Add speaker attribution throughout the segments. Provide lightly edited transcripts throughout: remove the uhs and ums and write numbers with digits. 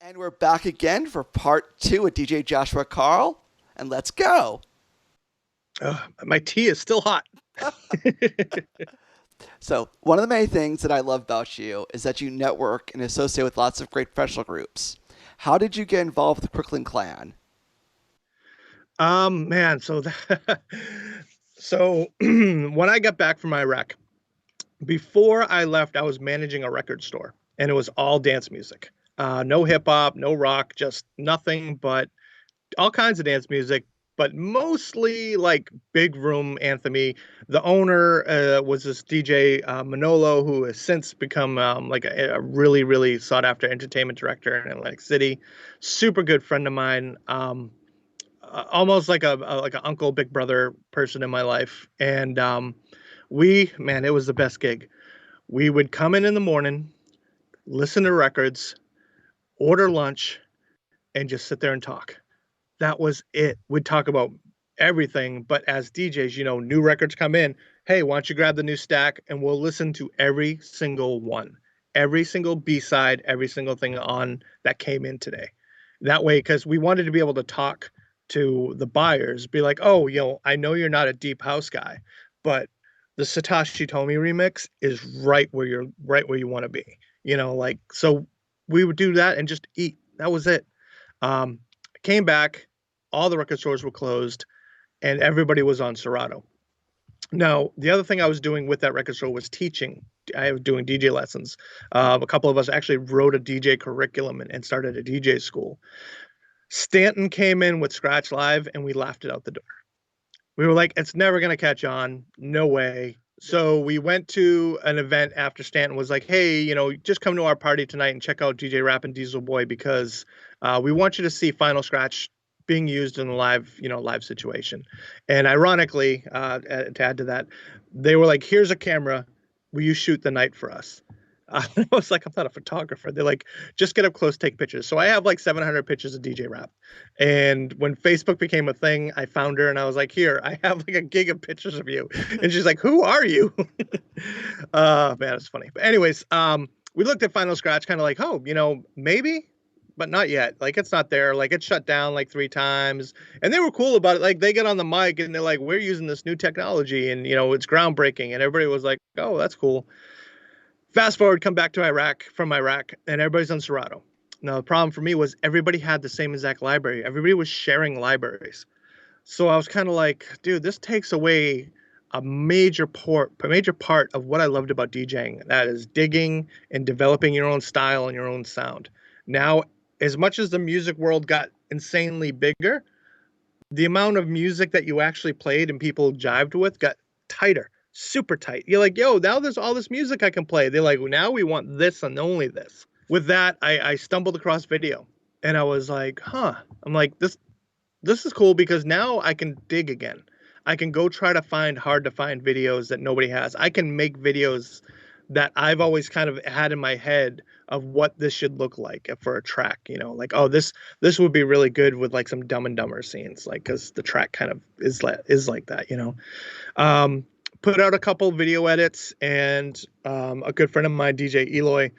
Speaker 1: And we're back again for part two with DJ Joshua Carl. And let's go.
Speaker 2: My tea is still hot.
Speaker 1: So, one of the main things that I love about you is that you network and associate with lots of great professional groups. How did you get involved with the Crooklyn Clan?
Speaker 2: Man, so when I got back from Iraq, before I left, I was managing a record store, and it was all dance music. No hip hop, no rock, just nothing but all kinds of dance music, but mostly like big room anthemy. The owner was this DJ Manolo, who has since become like a really, really sought after entertainment director in Atlantic City. Super good friend of mine. Almost like like an uncle, big brother person in my life. And man, it was the best gig. We would come in the morning, listen to records, order lunch, and just sit there and talk. That was it. We'd talk about everything, but as DJs, new records come in. Hey, why don't you grab the new stack and we'll listen to every single one, every single B side, every single thing on that came in today. That way, because we wanted to be able to talk to the buyers, be like, oh, I know you're not a deep house guy, but the Satoshi Tomi remix is right where you want to be. Like so we would do that and just eat. That was it. Came back, all the record stores were closed, and everybody was on Serato. Now, the other thing I was doing with that record store was teaching. I was doing DJ lessons. A couple of us actually wrote a DJ curriculum and started a DJ school. Stanton came in with Scratch Live, and we laughed it out the door. We were like, it's never going to catch on. No way. So we went to an event after Stanton was like, hey, just come to our party tonight and check out DJ Rap and Diesel Boy because we want you to see Final Scratch being used in a live situation. And ironically, to add to that, they were like, here's a camera. Will you shoot the night for us? I was like, I'm not a photographer. They're like, just get up close, take pictures. So I have like 700 pictures of DJ Rap. And when Facebook became a thing, I found her and I was like, here, I have like a gig of pictures of you. And she's like, who are you? Man, it's funny. But anyways, we looked at Final Scratch kind of like, oh, maybe, but not yet. Like it's not there. Like it's shut down like 3 times. And they were cool about it. Like they get on the mic and they're like, we're using this new technology and, it's groundbreaking. And everybody was like, oh, that's cool. Fast forward, come back to from Iraq, and everybody's on Serato. Now, the problem for me was everybody had the same exact library. Everybody was sharing libraries. So I was kind of like, dude, this takes away a major part of what I loved about DJing. That is digging and developing your own style and your own sound. Now, as much as the music world got insanely bigger, the amount of music that you actually played and people jived with got tighter, super tight. You're like, yo, now there's all this music I can play. They're like, well, now we want this and only this. With that, I stumbled across video and I was like, huh. I'm like, this is cool because now I can dig again. I can go try to find hard to find videos that nobody has. I can make videos that I've always kind of had in my head of what this should look like for a track, like, oh, this would be really good with like some Dumb and Dumber scenes, like, cause the track kind of is like that. Put out a couple video edits and a good friend of mine, DJ Eloy,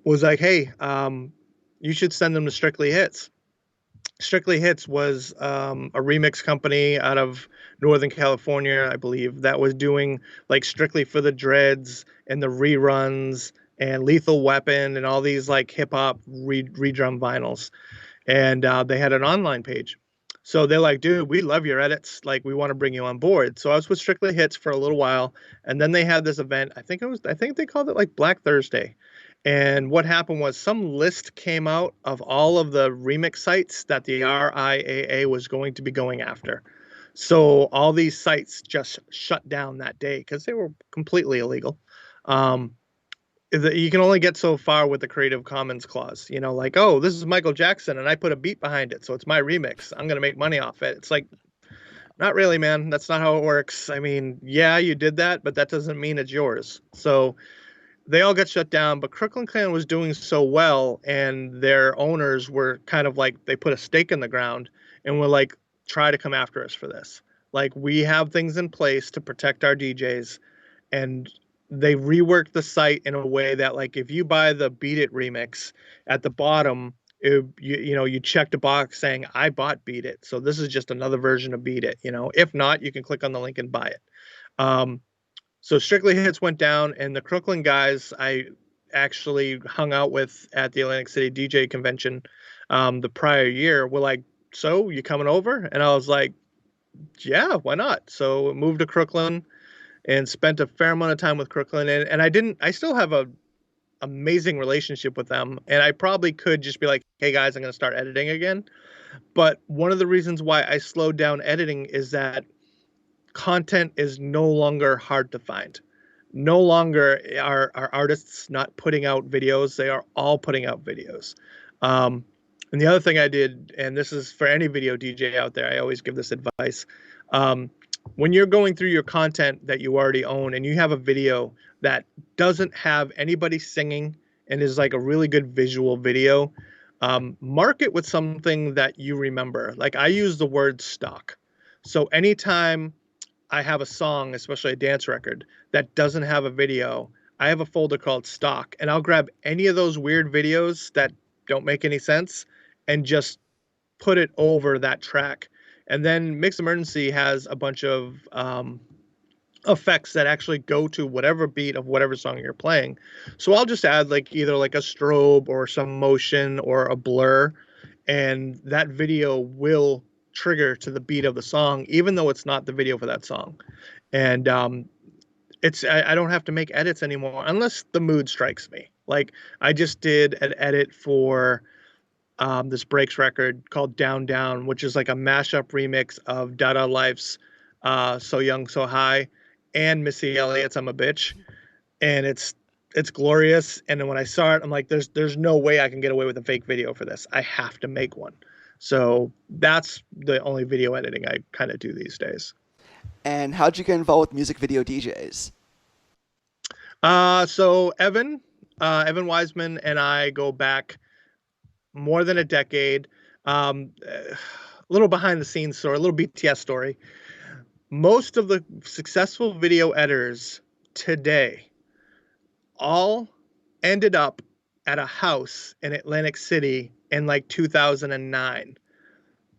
Speaker 2: was like, hey, you should send them to Strictly Hits. Strictly Hits was a remix company out of Northern California, I believe, that was doing like Strictly for the Dreads and the reruns and Lethal Weapon and all these like hip hop redrum vinyls. And they had an online page. So they're like, dude, we love your edits. Like, we want to bring you on board. So I was with Strictly Hits for a little while. And then they had this event. I think they called it like Black Thursday. And what happened was some list came out of all of the remix sites that the RIAA was going to be going after. So all these sites just shut down that day because they were completely illegal. You can only get so far with the Creative Commons clause, like, oh, this is Michael Jackson and I put a beat behind it, so it's my remix. I'm going to make money off it. It's like, not really, man. That's not how it works. I mean, yeah, you did that, but that doesn't mean it's yours. So they all got shut down, but Crooklyn Clan was doing so well, and their owners were kind of like, they put a stake in the ground and were like, try to come after us for this. Like, we have things in place to protect our DJs, and they reworked the site in a way that, like, if you buy the Beat It remix at the bottom, You checked a box saying I bought Beat It, so this is just another version of Beat It. If not, you can click on the link and buy it. Um, so Strictly Hits went down, and the Crooklyn guys I actually hung out with at the Atlantic City DJ convention the prior year were like, "So you coming over?" And I was like, "Yeah, why not?" So moved to Crooklyn and spent a fair amount of time with Crooklyn, and I still have a amazing relationship with them, and I probably could just be like, "Hey guys, I'm going to start editing again." But one of the reasons why I slowed down editing is that content is no longer hard to find. No longer are artists not putting out videos. They are all putting out videos. Um, and the other thing I did, and this is for any video DJ out there, I always give this advice. Um, when you're going through your content that you already own and you have a video that doesn't have anybody singing and is like a really good visual video, mark it with something that you remember. Like I use the word stock. So anytime I have a song, especially a dance record, that doesn't have a video, I have a folder called stock, and I'll grab any of those weird videos that don't make any sense and just put it over that track. And then Mix Emergency has a bunch of effects that actually go to whatever beat of whatever song you're playing. So I'll just add like either like a strobe or some motion or a blur, and that video will trigger to the beat of the song, even though it's not the video for that song. And I don't have to make edits anymore unless the mood strikes me. Like I just did an edit for this Breaks record called Down Down, which is like a mashup remix of Dada Life's So Young So High and Missy Elliott's I'm a Bitch. And it's glorious. And then when I saw it, I'm like, there's no way I can get away with a fake video for this. I have to make one. So that's the only video editing I kind of do these days.
Speaker 1: And how'd you get involved with music video DJs?
Speaker 2: So Evan Wiseman and I go back more than a decade. A little behind the scenes story, a little BTS story. Most of the successful video editors today all ended up at a house in Atlantic City in like 2009.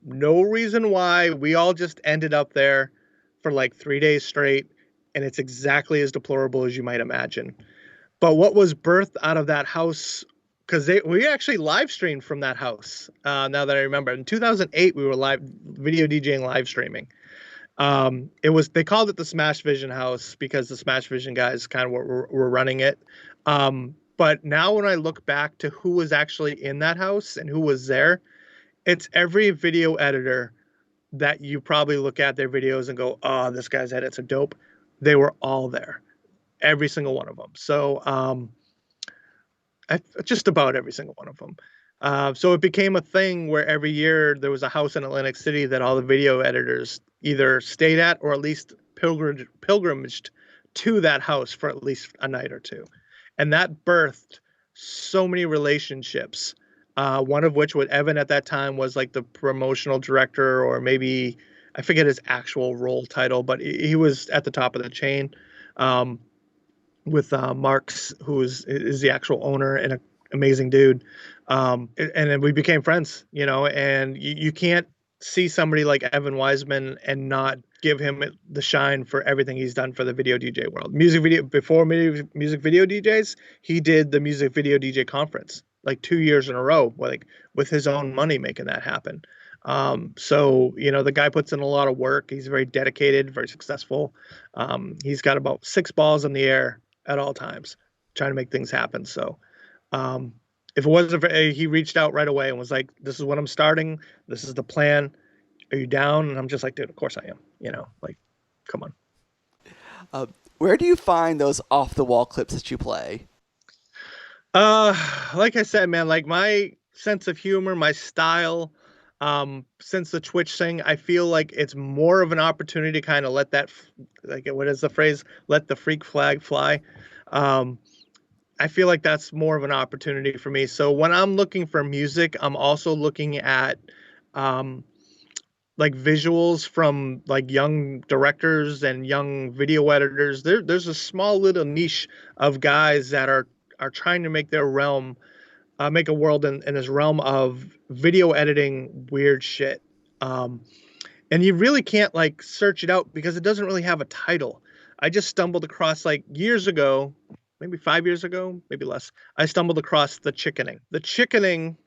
Speaker 2: No reason why. We all just ended up there for like 3 days straight, and it's exactly as deplorable as you might imagine. But what was birthed out of that house, because we actually live streamed from that house. Now that I remember, in 2008 we were live video DJing, live streaming. They called it the Smash Vision House because the Smash Vision guys kind of were running it. But now when I look back to who was actually in that house and who was there, it's every video editor that you probably look at their videos and go, "Oh, this guy's edits are dope." They were all there, every single one of them. So just about every single one of them. So it became a thing where every year there was a house in Atlantic City that all the video editors either stayed at or at least pilgrimaged to that house for at least a night or two. And that birthed so many relationships. One of which, with Evan at that time, was like the promotional director, or maybe I forget his actual role title, but he was at the top of the chain. With Marks, who is the actual owner and an amazing dude. And then we became friends, and you can't see somebody like Evan Wiseman and not give him the shine for everything he's done for the video DJ world. Before music video DJs, he did the music video DJ conference like 2 years in a row, like with his own money, making that happen. So the guy puts in a lot of work. He's very dedicated, very successful. He's got about 6 balls in the air at all times, trying to make things happen. So if it wasn't for, he reached out right away and was like, "This is what I'm starting. This is the plan. Are you down?" And I'm just like, "Dude, of course I am." Like, come on.
Speaker 1: Where do you find those off the wall clips that you play?
Speaker 2: Like I said, man, like my sense of humor, my style, since the Twitch thing, I feel like it's more of an opportunity to kind of let that, like, what is the phrase? Let the freak flag fly. I feel like that's more of an opportunity for me. So when I'm looking for music, I'm also looking at, like visuals from like young directors and young video editors. There's a small little niche of guys that are trying to make their realm make a world in this realm of video editing weird shit. Um, and you really can't like search it out because it doesn't really have a title. I just stumbled across like years ago, maybe 5 years ago, maybe less. I stumbled across The Chickening. The Chickening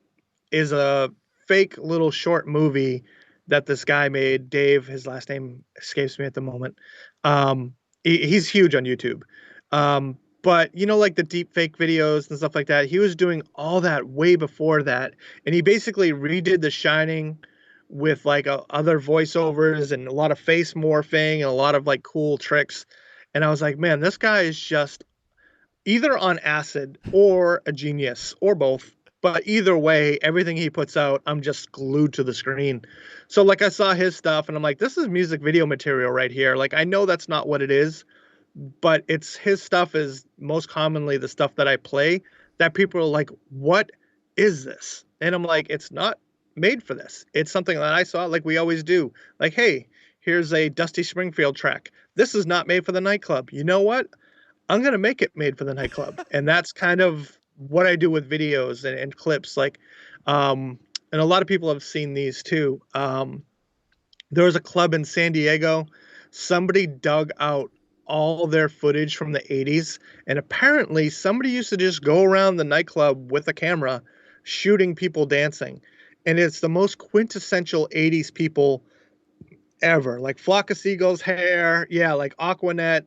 Speaker 2: is a fake little short movie that this guy made. Dave, his last name escapes me at the moment. Um, he's huge on YouTube. But you know, like the deep fake videos and stuff like that, he was doing all that way before that. And he basically redid The Shining with like other voiceovers and a lot of face morphing and a lot of like cool tricks. And I was like, man, this guy is just either on acid or a genius or both. But either way, everything he puts out, I'm just glued to the screen. So like I saw his stuff and I'm like, this is music video material right here. Like I know that's not what it is, but it's his stuff is most commonly the stuff that I play that people are like, what is this? And I'm like, it's not made for this. It's something that I saw like we always do. Like, hey, here's a Dusty Springfield track. This is not made for the nightclub. You know what? I'm gonna make it made for the nightclub, and that's kind of what I do with videos and clips. Like, and a lot of people have seen these too. There was a club in San Diego. Somebody dug out all their footage from the 80s, and apparently somebody used to just go around the nightclub with a camera, shooting people dancing, and it's the most quintessential 80s people ever. Like Flock of Seagulls hair, yeah, like Aquanet,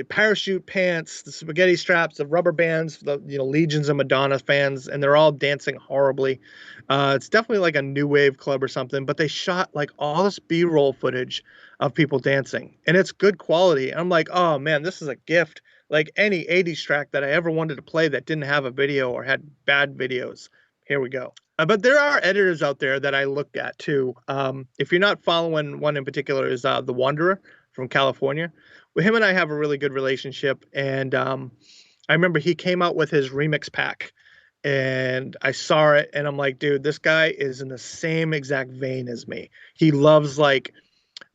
Speaker 2: parachute pants, the spaghetti straps, the rubber bands, the legions of Madonna fans, and they're all dancing horribly. It's definitely like a new wave club or something, but they shot like all this B-roll footage of people dancing, and it's good quality. I'm like, oh man, this is a gift. Like any 80s track that I ever wanted to play that didn't have a video or had bad videos. Here we go. But there are editors out there that I look at too. If you're not following one in particular, is The Wanderer from California. Well, him and I have a really good relationship, and I remember he came out with his remix pack, and I saw it, and I'm like, dude, this guy is in the same exact vein as me. He loves like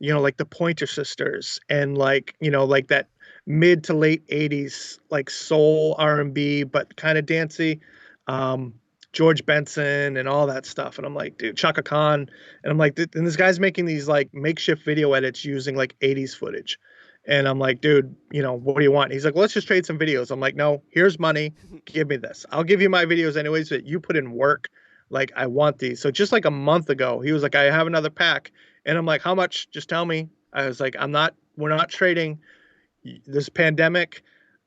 Speaker 2: like the Pointer Sisters and like like that mid to late 80s like soul R&B, but kind of dancey. Um, George Benson and all that stuff. And I'm like, dude, Chaka Khan. And I'm like, and this guy's making these like makeshift video edits using like 80s footage. And I'm like, dude, what do you want? He's like, let's just trade some videos. I'm like, no, here's money. Give me this. I'll give you my videos anyways, but you put in work. Like, I want these. So just like a month ago, he was like, I have another pack. And I'm like, how much? Just tell me. I was like, we're not trading. This pandemic,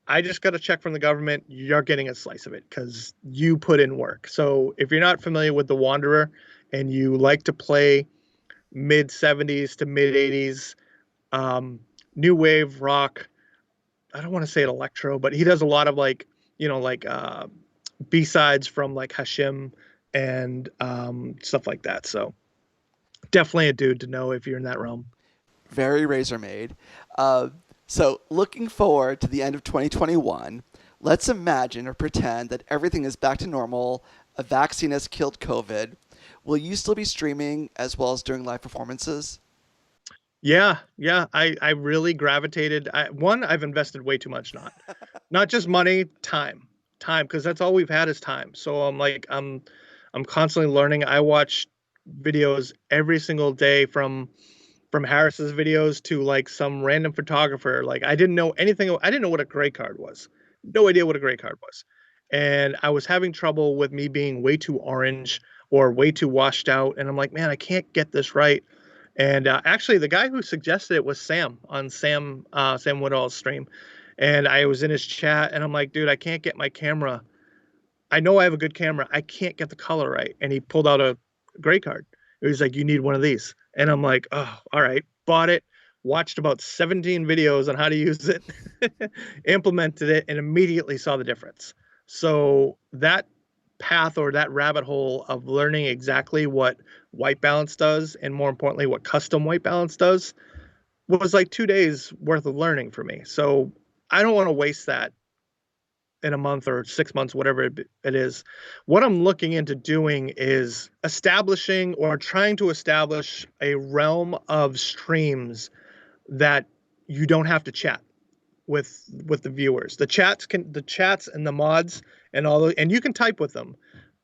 Speaker 2: I just got a check from the government. You're getting a slice of it because you put in work. So if you're not familiar with The Wanderer and you like to play mid 70s to mid 80s, new wave rock, I don't want to say it electro, but he does a lot of like, B-sides from like Hashim and stuff like that. So definitely a dude to know if you're in that realm.
Speaker 1: Very razor made. So, looking forward to the end of 2021, let's imagine or pretend that everything is back to normal, a vaccine has killed COVID. Will you still be streaming as well as doing live performances?
Speaker 2: Yeah, yeah. I really gravitated. I've invested way too much, not just money, time, because that's all we've had is time. So I'm like, I'm constantly learning. I watch videos every single day from Harris's videos to like some random photographer. Like I didn't know anything. I didn't know what a gray card was. No idea what a gray card was. And I was having trouble with me being way too orange or way too washed out. And I'm like, man, I can't get this right. And actually, the guy who suggested it was Sam on Sam Woodall's stream. And I was in his chat, and I'm like, dude, I can't get my camera. I know I have a good camera. I can't get the color right. And he pulled out a gray card. He was like, you need one of these. And I'm like, oh, all right. Bought it, watched about 17 videos on how to use it, implemented it, and immediately saw the difference. So that path or that rabbit hole of learning exactly what white balance does, and more importantly, what custom white balance does, was like 2 days worth of learning for me. So I don't want to waste that in a month or 6 months, whatever it is. What I'm looking into doing is establishing or trying to establish a realm of streams that you don't have to chat with the viewers. The chats and the mods and and you can type with them.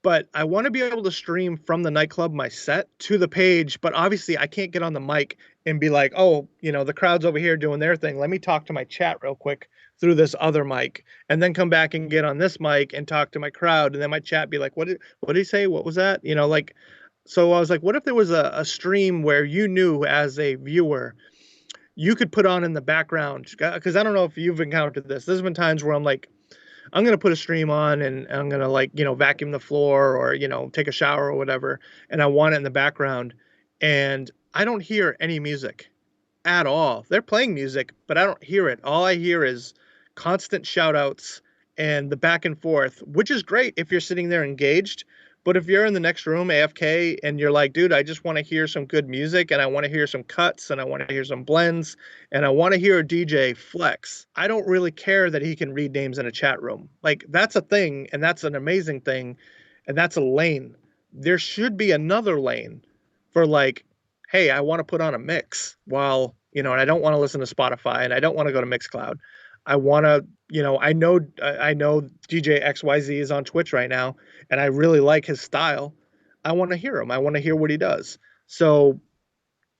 Speaker 2: But I want to be able to stream from the nightclub my set to the page. But obviously, I can't get on the mic and be like, oh, the crowd's over here doing their thing. Let me talk to my chat real quick through this other mic, and then come back and get on this mic and talk to my crowd. And then my chat be like, what did he say? What was that? Like, so I was like, what if there was a stream where you knew as a viewer, you could put on in the background? Because I don't know if you've encountered this. There's been times where I'm like, I'm going to put a stream on and I'm going to like, vacuum the floor or, take a shower or whatever. And I want it in the background and I don't hear any music at all. They're playing music, but I don't hear it. All I hear is constant shout outs and the back and forth, which is great if you're sitting there engaged. But if you're in the next room, AFK, and you're like, dude, I just want to hear some good music and I want to hear some cuts and I want to hear some blends and I want to hear a DJ flex, I don't really care that he can read names in a chat room. Like, that's a thing and that's an amazing thing. And that's a lane. There should be another lane for like, hey, I want to put on a mix while, and I don't want to listen to Spotify and I don't want to go to Mixcloud. I want to, I know DJ XYZ is on Twitch right now and I really like his style. I want to hear him. I want to hear what he does. So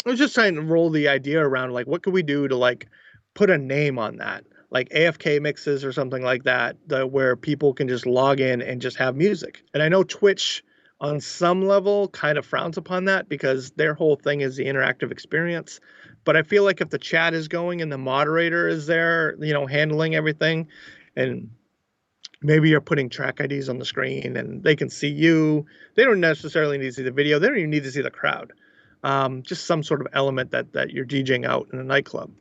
Speaker 2: I was just trying to roll the idea around, like, what could we do to like put a name on that? Like AFK mixes or something like that, where people can just log in and just have music. And I know Twitch on some level kind of frowns upon that because their whole thing is the interactive experience. But I feel like if the chat is going and the moderator is there, handling everything, and maybe you're putting track IDs on the screen and they can see you. They don't necessarily need to see the video. They don't even need to see the crowd. Just some sort of element that you're DJing out in a nightclub.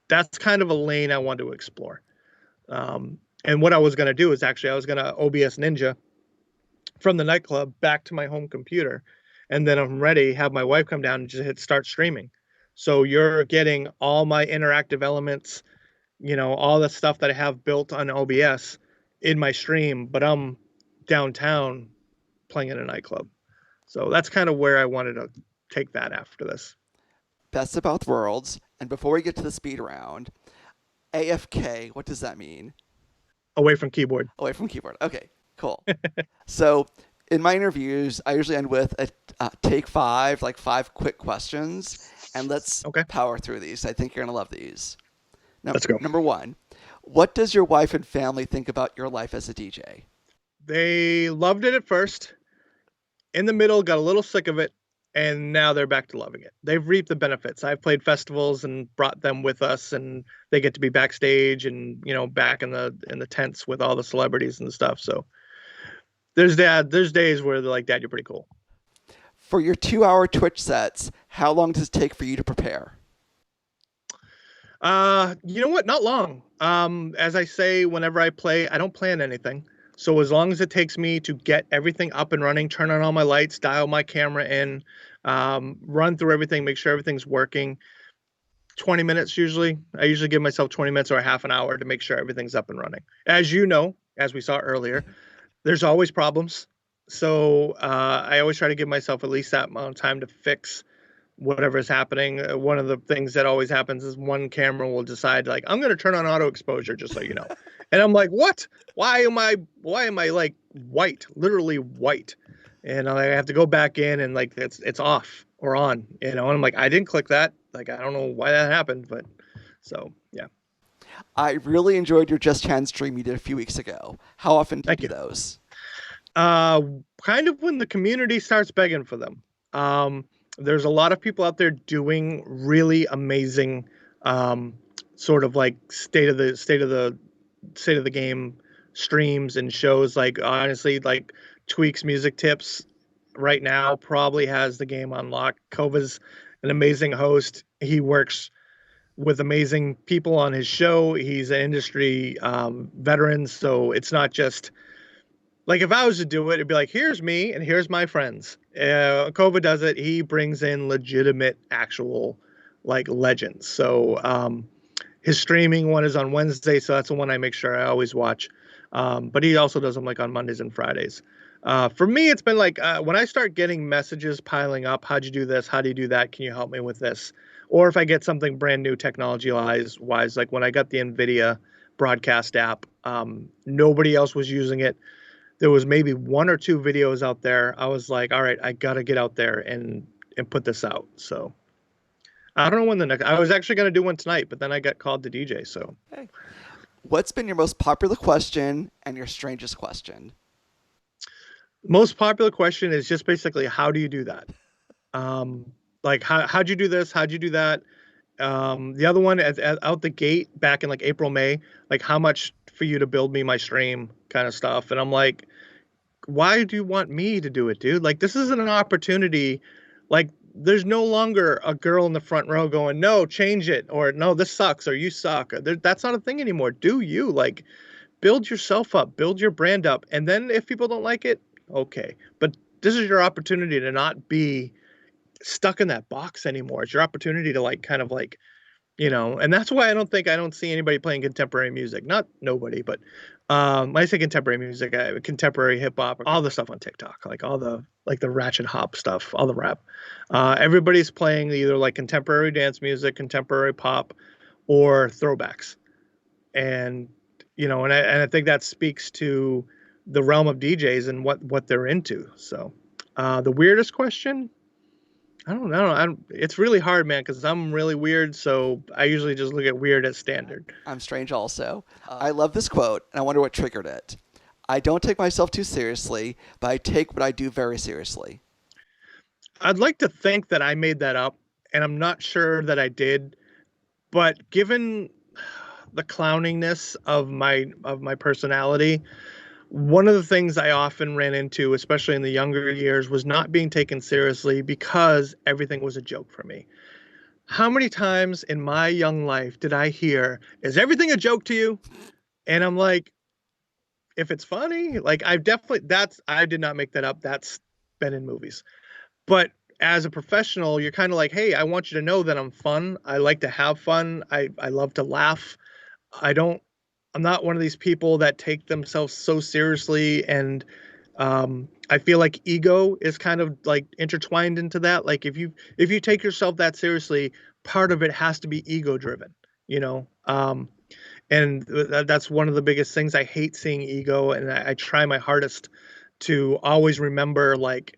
Speaker 2: That's kind of a lane I want to explore. And what I was going to do is actually I was going to OBS Ninja from the nightclub back to my home computer. And then I'm ready, have my wife come down and just hit start streaming. So you're getting all my interactive elements, all the stuff that I have built on OBS in my stream, but I'm downtown playing in a nightclub. So that's kind of where I wanted to take that after this.
Speaker 1: Best of both worlds. And before we get to the speed round, AFK, what does that mean?
Speaker 2: Away from keyboard.
Speaker 1: Away from keyboard. Okay, cool. So in my interviews, I usually end with a take 5, like 5 quick questions. And let's power through these. I think you're going to love these.
Speaker 2: Let's go.
Speaker 1: Number 1, what does your wife and family think about your life as a DJ?
Speaker 2: They loved it at first. In the middle, got a little sick of it. And now they're back to loving it. They've reaped the benefits. I've played festivals and brought them with us, and they get to be backstage and back in the tents with all the celebrities and stuff. So there's days where they're like, "Dad, you're pretty cool."
Speaker 1: For your 2-hour Twitch sets, how long does it take for you to prepare?
Speaker 2: You know what? Not long. As I say, whenever I play, I don't plan anything. So as long as it takes me to get everything up and running, turn on all my lights, dial my camera in, run through everything, make sure everything's working, 20 minutes usually. I usually give myself 20 minutes or a half an hour to make sure everything's up and running. As you know, as we saw earlier, there's always problems. So I always try to give myself at least that amount of time to fix whatever is happening. One of the things that always happens is one camera will decide, like, I'm going to turn on auto exposure, just so you know. And I'm like, what? Why am I like white, literally white? And I have to go back in and like it's off or on, and I'm like, I didn't click that. Like, I don't know why that happened, but so yeah.
Speaker 1: I really enjoyed your Just Chat stream you did a few weeks ago. How often do you do those?
Speaker 2: Kind of when the community starts begging for them. There's a lot of people out there doing really amazing, sort of like state of the game streams and shows. Like, honestly, like Tweak's Music Tips right now probably has the game on lock. Kova's an amazing host. He works with amazing people on his show. He's an industry veteran, so it's not just like, if I was to do it, it'd be like, here's me and here's my friends. Kova does it. He brings in legitimate, actual, like, legends. So his streaming one is on Wednesday, so that's the one I make sure I always watch. But he also does them like on Mondays and Fridays. For me, it's been like, when I start getting messages piling up, how'd you do this? How do you do that? Can you help me with this? Or if I get something brand new technology wise, like when I got the NVIDIA broadcast app, Nobody else was using it. There was maybe one or two videos out there. I was like, all right, I gotta get out there and put this out. So I don't know when the next. I was actually gonna do one tonight, but then I got called to DJ. So
Speaker 1: Hey. What's been your most popular question and your strangest question?
Speaker 2: most popular question is just basically how do you do that? Um, like how'd you do this? How'd you do that? The other one out the gate back in like April, May, like how much for you to build me my stream kind of stuff. And I'm like, why do you want me to do it, dude? Like, this isn't an opportunity. Like, there's no longer a girl in the front row going, no, change it, or no, this sucks, or you suck. That's not a thing anymore. Do you like build yourself up, build your brand up, and then if people don't like it, okay. But this is your opportunity to not be stuck in that box anymore. It's your opportunity to like kind of like and that's why I don't see anybody playing contemporary music. Not nobody, but when I say contemporary music, contemporary hip hop, all the stuff on TikTok, like all the like the ratchet hop stuff, all the rap. Everybody's playing either like contemporary dance music, contemporary pop, or throwbacks, and and I think that speaks to the realm of DJs and what they're into. So, the weirdest question. I don't know. It's really hard, man, because I'm really weird. So I usually just look at weird as standard.
Speaker 1: I'm strange also. I love this quote, and I wonder what triggered it. I don't take myself too seriously, but I take what I do very seriously.
Speaker 2: I'd like to think that I made that up, and I'm not sure that I did. But given the clowniness of my personality, one of the things I often ran into, especially in the younger years, was not being taken seriously because everything was a joke for me. How many times in my young life did I hear, "Is everything a joke to you?" And I'm like, if it's funny, like I've definitely that's I did not make that up. That's been in movies. But as a professional, you're kind of like, hey, I want you to know that I'm fun. I like to have fun. I love to laugh. I don't I'm not one of these people that take themselves so seriously, and I feel like ego is kind of like intertwined into that. Like if you take yourself that seriously, part of it has to be ego driven, you know. And that's one of the biggest things. I hate seeing ego, and I try my hardest to always remember, like,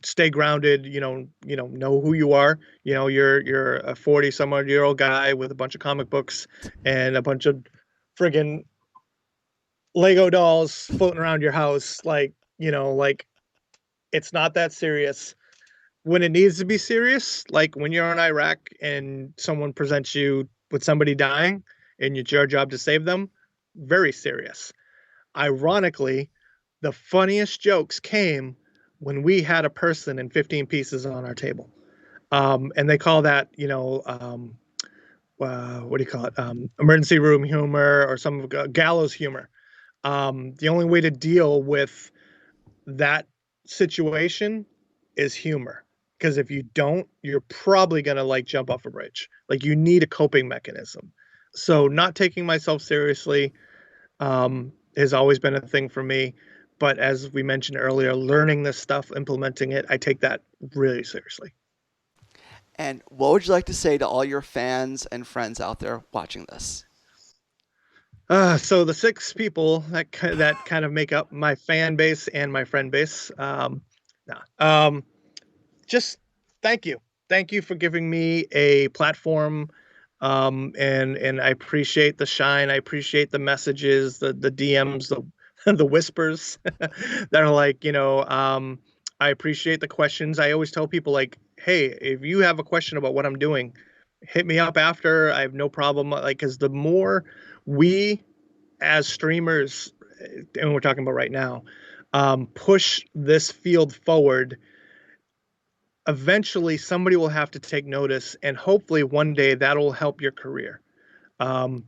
Speaker 2: stay grounded. Know who you are. You're a 40 some odd year old guy with a bunch of comic books and a bunch of friggin' Lego dolls floating around your house. Like it's not that serious. When it needs to be serious, like when you're in Iraq and someone presents you with somebody dying and it's your job to save them, very serious. Ironically, the funniest jokes came when we had a person in 15 pieces on our table. And they call that, what do you call it? Emergency room humor, or some gallows humor. The only way to deal with that situation is humor. Because if you don't, you're probably going to like jump off a bridge. Like you need a coping mechanism. So not taking myself seriously has always been a thing for me. But as we mentioned earlier, learning this stuff, implementing it, I take that really seriously.
Speaker 1: And what would you like to say to all your fans and friends out there watching this?
Speaker 2: So the six people that kind of make up my fan base and my friend base, nah, just thank you, thank you for giving me a platform, and I appreciate the shine. I appreciate the messages, the DMs, the whispers that are like, I appreciate the questions. I always tell people like, hey, if you have a question about what I'm doing, hit me up after. I have no problem. Like, because the more we as streamers, and we're talking about right now, push this field forward, eventually somebody will have to take notice, and hopefully one day that'll help your career. Um,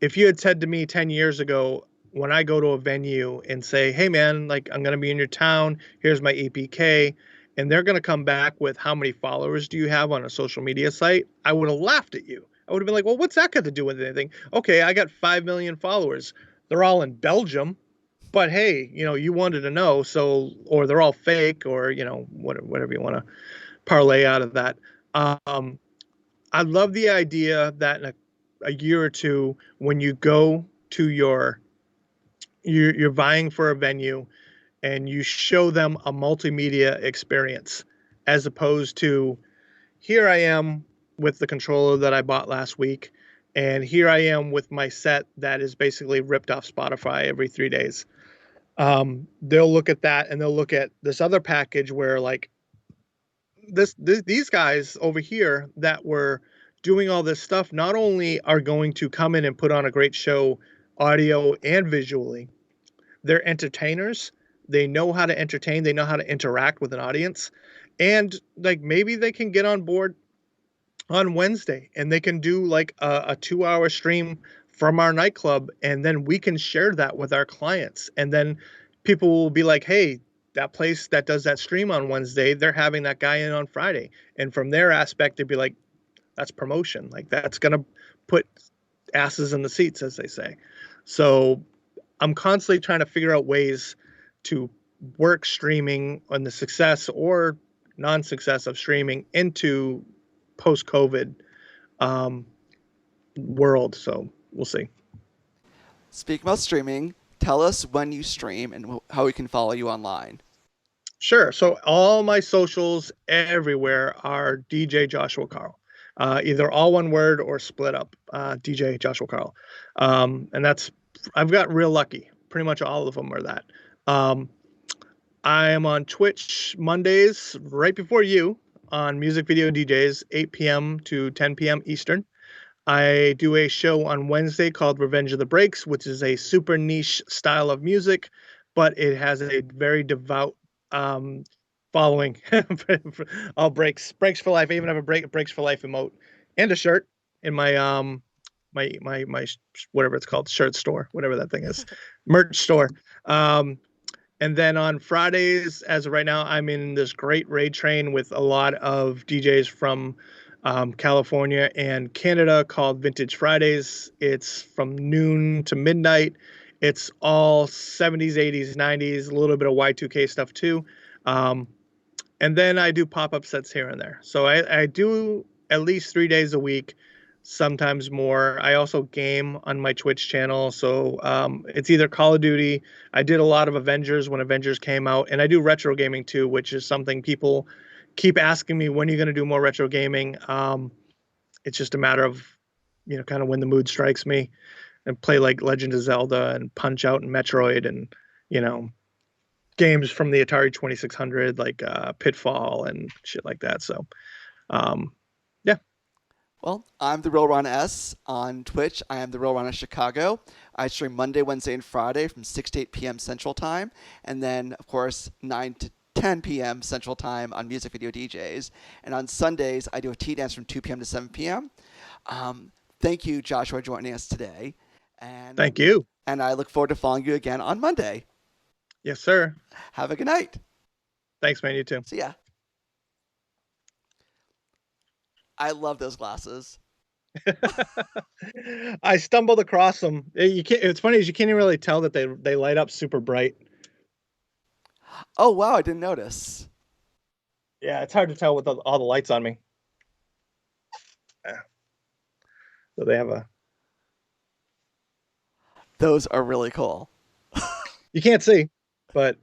Speaker 2: if you had said to me 10 years ago, when I go to a venue and say, hey man, like I'm going to be in your town, here's my APK, and they're going to come back with how many followers do you have on a social media site, I would have laughed at you. I would have been like, well, what's that got to do with anything? Okay, I got 5 million followers. They're all in Belgium, but hey, you wanted to know, so, or they're all fake, or, whatever you want to parlay out of that. I love the idea that in a year or two, when you go to you're vying for a venue and you show them a multimedia experience as opposed to here I am with the controller that I bought last week, and here I am with my set that is basically ripped off Spotify every 3 days. They'll look at that and they'll look at this other package where like these guys over here that were doing all this stuff not only are going to come in and put on a great show audio and visually, they're entertainers. They know how to entertain, they know how to interact with an audience, and like maybe they can get on board on Wednesday and they can do like a 2 hour stream from our nightclub, and then we can share that with our clients, and then people will be like, hey, that place that does that stream on Wednesday, they're having that guy in on Friday, and from their aspect they'd be like, that's promotion, like that's gonna put asses in the seats, as they say. So I'm constantly trying to figure out ways to work streaming on the success or non-success of streaming into post-COVID um, world. So we'll see.
Speaker 1: Speaking about streaming, tell us when you stream and how we can follow you online.
Speaker 2: Sure. So all my socials everywhere are DJ Joshua Carl, either all one word or split up. DJ Joshua Carl, and that's I've got real lucky. Pretty much all of them are that. Um, I am on Twitch Mondays right before you on Music Video DJs, 8 p.m. to 10 p.m. Eastern. I do a show on Wednesday called Revenge of the Breaks, which is a super niche style of music, but it has a very devout um, following. All breaks for life. I even have a breaks for life emote and a shirt in my my whatever it's called, shirt store, whatever that thing is, merch store. Um, and then on Fridays, as of right now, I'm in this great raid train with a lot of DJs from California and Canada called Vintage Fridays. It's from noon to midnight. It's all 70s, 80s, 90s, a little bit of Y2K stuff too. Um, and then I do pop-up sets here and there. So I do at least 3 days a week, sometimes more. I also game on my Twitch channel. So it's either Call of Duty. I did a lot of Avengers when Avengers came out, and I do retro gaming too, which is something people keep asking me, when are you going to do more retro gaming? It's just a matter of, kind of when the mood strikes me, and play like Legend of Zelda and Punch Out and Metroid and, you know, games from the Atari 2600, like Pitfall and shit like that. So, um, yeah.
Speaker 1: Well, I'm the Real Ron S on Twitch. I am the Real Ron S Chicago. I stream Monday, Wednesday, and Friday from 6 to 8 p.m. Central Time, and then of course 9 to 10 p.m. Central Time on Music Video DJs. And on Sundays, I do a tea dance from 2 p.m. to 7 p.m. Thank you, Joshua, for joining us today, and
Speaker 2: Thank you.
Speaker 1: and I look forward to following you again on Monday.
Speaker 2: Yes, sir.
Speaker 1: Have a good night.
Speaker 2: Thanks, man. You too.
Speaker 1: See ya. I love those glasses.
Speaker 2: I stumbled across them. You can't. It's funny is you can't even really tell that they light up super bright.
Speaker 1: Oh wow, I didn't notice.
Speaker 2: Yeah, it's hard to tell with all the lights on me. Yeah. So they have a.
Speaker 1: Those are really cool.
Speaker 2: You can't see, but